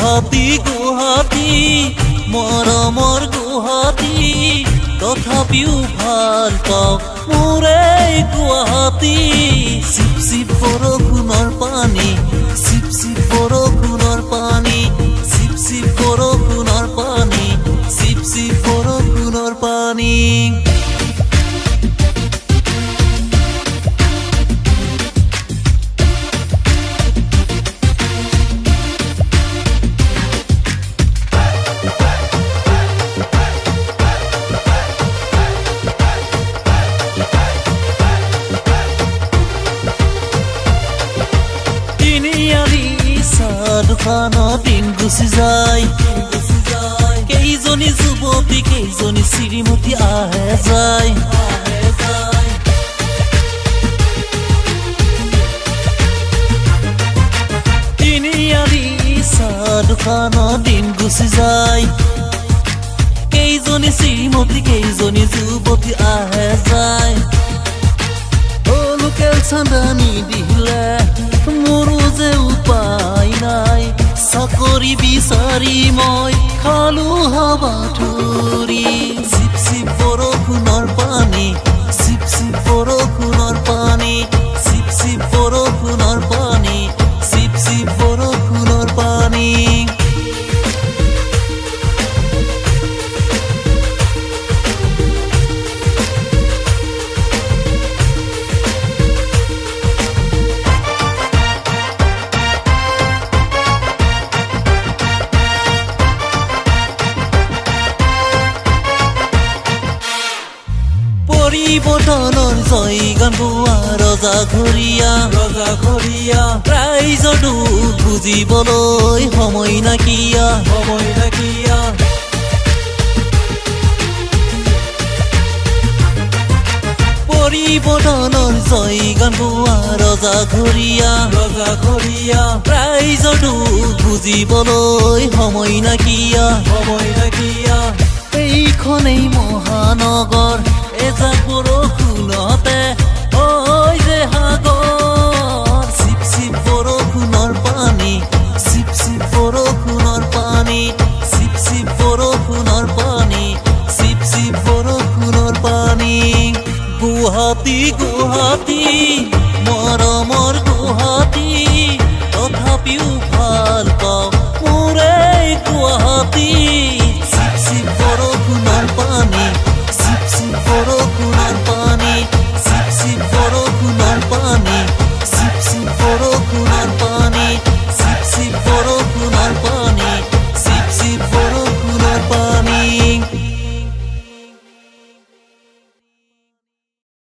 গুৱাহাটী গুৱাহাটী মৰমৰ গুৱাহাটী তথাপিও ভাল পাওঁ মোৰ এই গুৱাহাটী চিপ চিপ বৰষুণৰ পানী চিপ চিপ বৰষুণৰ পানী চিপ চিপ বৰষুণৰ পানী চিপ চিপ বৰষুণৰ পানী দুখানত দিন গুচি যায় কেইজনী যুৱতী কেইজনী শ্ৰীমতী আহে যায় তিনিআলি চাহ দুখানত দিন গুচি যায় কেইজনী শ্ৰীমতী কেইজনী যুৱতী আহে যায় লোকেল চান্দানি দিলে মোৰো যে উপায় নাই চাকৰি বিচাৰি মই খালো হাবাথুৰি চিপ চিপ বৰষুণৰ পানী চিপ চিপ বৰষুণৰ পানী চিপ চিপ বৰষুণৰ পানী চিপ চিপ বৰষুণৰ পানী পৰিৱৰ্তনৰ জয়গান গোৱা ৰজাঘৰীয়া ৰাইজৰ দুখ বুজিবলৈ সময় নাইকিয়া পৰিৱৰ্তনৰ জয়গান গোৱা ৰজাঘৰীয়া ৰাইজৰ দুখ বুজিবলৈ সময় নাইকিয়া এইখনেই মহানগৰ এজাক বৰষুণতে ঐ যে সাগৰ চিপ চিপ বৰষুণৰ পানী চিপ চিপ বৰষুণৰ পানী চিপ চিপ বৰষুণৰ পানী চিপ চিপ বৰষুণৰ পানী গুৱাহাটী গুৱাহাটী মৰমৰ গুৱাহাটী